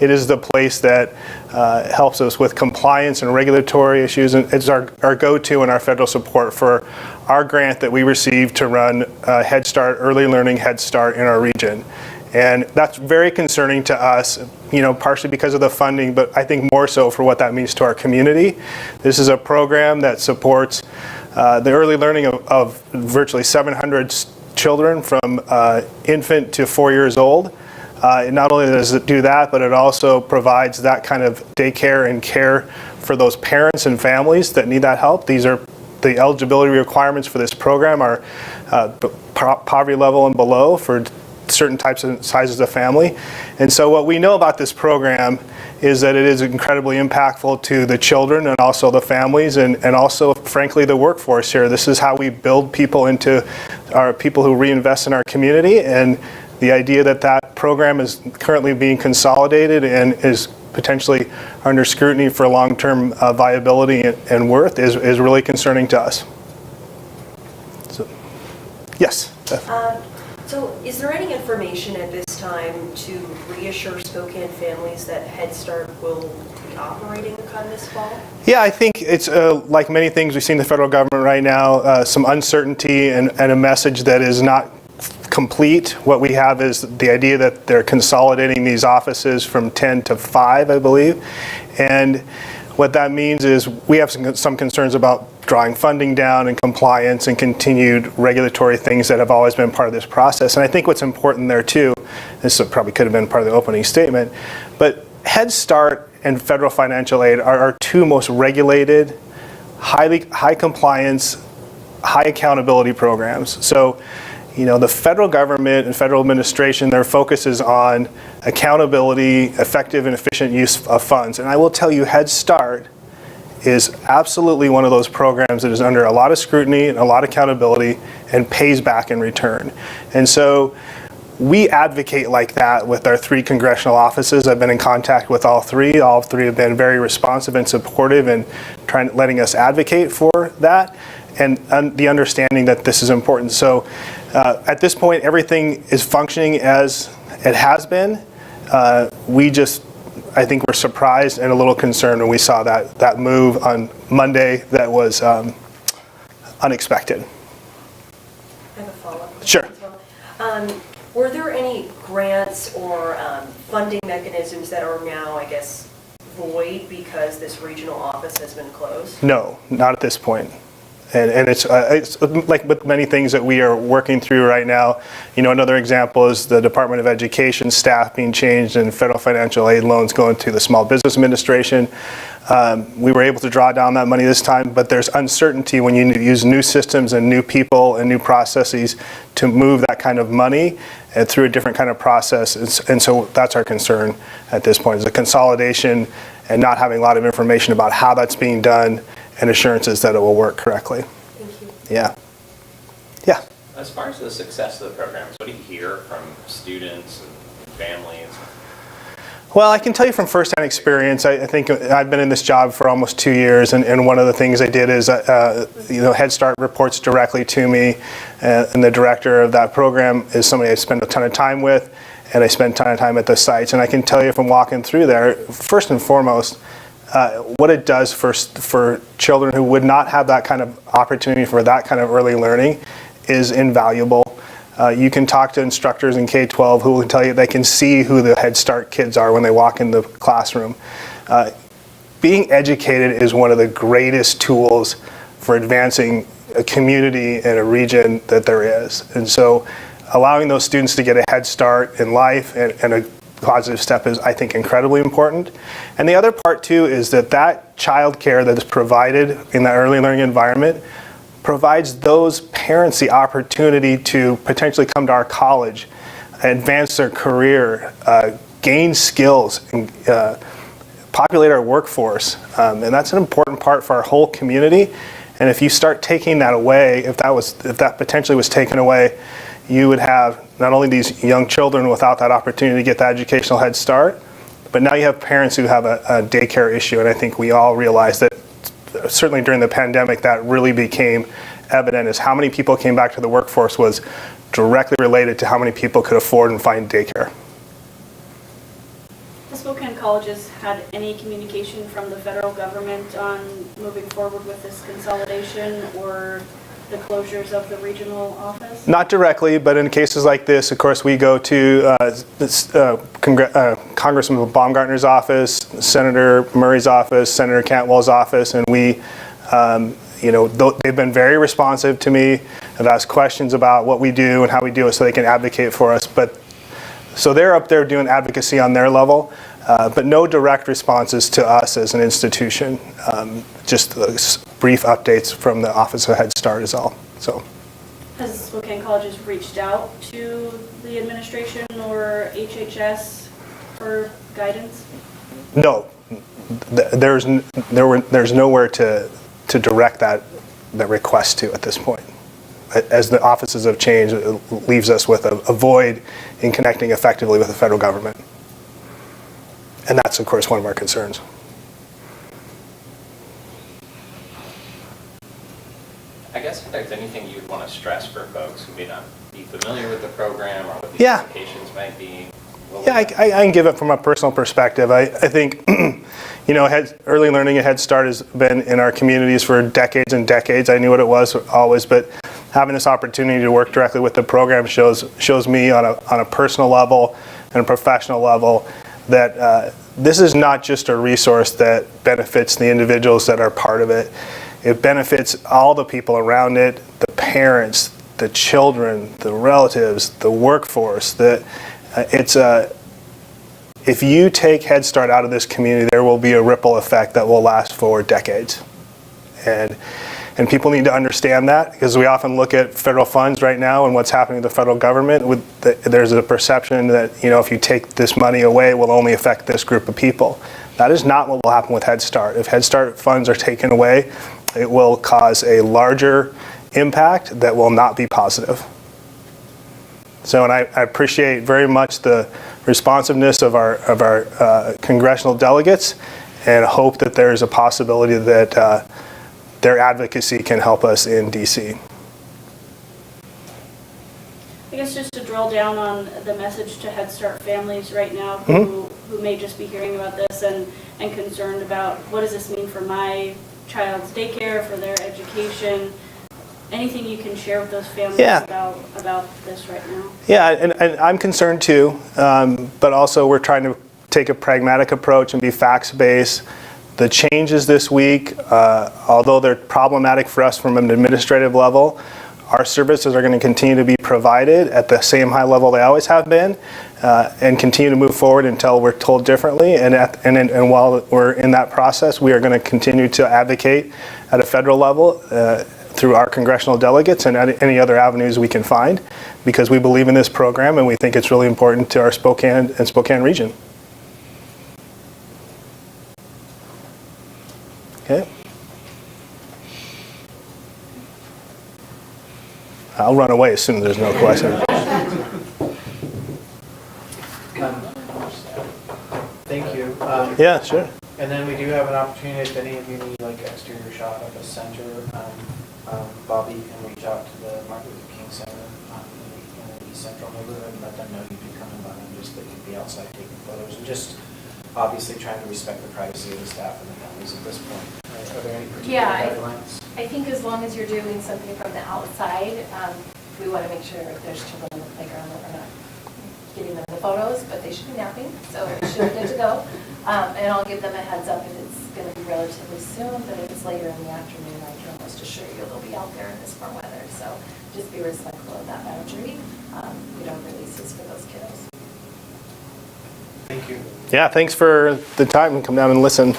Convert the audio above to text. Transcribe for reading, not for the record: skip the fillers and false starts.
It is the place that helps us with compliance and regulatory issues, and it's our go-to and our federal support for our grant that we received to run Head Start, Early Learning Head Start in our region. And that's very concerning to us, partially because of the funding, but I think more so for what that means to our community. This is a program that supports the early learning of virtually 700 children from infant to 4 years old. Not only does it do that, but it also provides that kind of daycare and care for those parents and families that need that help. These are the eligibility requirements for this program are poverty level and below for certain types and sizes of family. And so what we know about this program is that it is incredibly impactful to the children and also the families and also, frankly, the workforce here. This is how we build people into our people who reinvest in our community, and the idea that that program is currently being consolidated and is potentially under scrutiny for long-term viability and worth is really concerning to us. So, yes? So is there any information at this time to reassure Spokane families that Head Start will be operating come this fall? Yeah, I think it's like many things we see in the federal government right now, some uncertainty and a message that is not complete. What we have is the idea that they're consolidating these offices from 10 to 5, I believe. And what that means is we have some concerns about drawing funding down and compliance and continued regulatory things that have always been part of this process. And I think what's important there too, this probably could have been part of the opening statement, but Head Start and federal financial aid are our two most regulated, high compliance, high accountability programs. So, the federal government and federal administration, their focus is on accountability, effective and efficient use of funds. And I will tell you, Head Start is absolutely one of those programs that is under a lot of scrutiny and a lot of accountability and pays back in return. And so we advocate like that with our 3 congressional offices. I've been in contact with all three. All three have been very responsive and supportive and letting us advocate for that and the understanding that this is important. So at this point, everything is functioning as it has been. I think we're surprised and a little concerned when we saw that move on Monday that was unexpected. I have a follow-up question. Sure. As well. Were there any grants or funding mechanisms that are now, I guess, void because this regional office has been closed? No, not at this point. And it's like with many things that we are working through right now. Another example is the Department of Education staff being changed and federal financial aid loans going to the Small Business Administration. We were able to draw down that money this time, but there's uncertainty when you use new systems and new people and new processes to move that kind of money and through a different kind of process. And so that's our concern at this point, is a consolidation and not having a lot of information about how that's being done and assurances that it will work correctly. Thank you. Yeah. Yeah. As far as the success of the programs, what do you hear from students and families? Well, I can tell you from firsthand experience. I think I've been in this job for almost 2 years, and one of the things I did is, Head Start reports directly to me, and the director of that program is somebody I spend a ton of time with, and I spend a ton of time at the sites. And I can tell you from walking through there, first and foremost, what it does for children who would not have that kind of opportunity for that kind of early learning is invaluable. You can talk to instructors in K-12 who will tell you they can see who the Head Start kids are when they walk in the classroom. Being educated is one of the greatest tools for advancing a community and a region that there is. And so allowing those students to get a head start in life and a positive step is, I think, incredibly important. And the other part too is that child care that is provided in that early learning environment provides those parents the opportunity to potentially come to our college, advance their career, gain skills, and populate our workforce. And that's an important part for our whole community. And if you start taking that away, if that potentially was taken away, you would have not only these young children without that opportunity to get that educational head start, but now you have parents who have a daycare issue. And I think we all realize that certainly during the pandemic that really became evident, is how many people came back to the workforce was directly related to how many people could afford and find daycare. The Spokane Colleges had any communication from the federal government on moving forward with this consolidation or the closures of the regional office? Not directly, but in cases like this, of course, we go to Congressman Baumgartner's office, Senator Murray's office, Senator Cantwell's office, and we, they've been very responsive to me. Have asked questions about what we do and how we do it so they can advocate for us. So they're up there doing advocacy on their level, but no direct responses to us as an institution. Just brief updates from the Office of Head Start is all. So, has Spokane Colleges reached out to the administration or HHS for guidance? No, there's nowhere to direct that request to at this point. As the offices have changed, it leaves us with a void in connecting effectively with the federal government. And that's, of course, one of our concerns. I guess if there's anything you'd want to stress for folks who may not be familiar with the program or what the Yeah. implications might be. Yeah, I can give it from a personal perspective. I think, early learning at Head Start has been in our communities for decades and decades. I knew what it was always, but having this opportunity to work directly with the program shows me on a personal level and a professional level that this is not just a resource that benefits the individuals that are part of it. It benefits all the people around it, the parents, the children, the relatives, the workforce. If you take Head Start out of this community, there will be a ripple effect that will last for decades. And people need to understand that, because we often look at federal funds right now and what's happening to the federal government. There's a perception that, if you take this money away, it will only affect this group of people. That is not what will happen with Head Start. If Head Start funds are taken away, it will cause a larger impact that will not be positive. So, and I appreciate very much the responsiveness of our congressional delegates, and hope that there's a possibility that their advocacy can help us in DC. I guess just to drill down on the message to Head Start families right now who may just be hearing about this and concerned about what does this mean for my child's daycare, for their education. Anything you can share with those families about this right now? Yeah, and I'm concerned too, but also we're trying to take a pragmatic approach and be facts-based. The changes this week, although they're problematic for us from an administrative level, our services are going to continue to be provided at the same high level they always have been, and continue to move forward until we're told differently. And while we're in that process, we are going to continue to advocate at a federal level through our congressional delegates and any other avenues we can find, because we believe in this program and we think it's really important to our Spokane region. Okay. I'll run away as soon as there's no question. Thank you. Yeah, sure. And then we do have an opportunity, if any of you need like exterior shot of a center, Bobby can reach out to the Martin Luther King Center in the East Central neighborhood and let them know you'd be coming by and just they could be outside taking photos and just obviously trying to respect the privacy of the staff and the families at this point. Are there any particular guidelines? I think as long as you're doing something from the outside, we want to make sure there's children on the playground that we're not getting them the photos, but they should be napping, so we should be good to go. And I'll give them a heads up if it's going to be relatively soon, but if it's later in the afternoon, I can almost assure you they'll be out there in this warm weather. So just be respectful of that boundary. We don't release this for those kiddos. Thank you. Yeah, thanks for the time and come down and listen.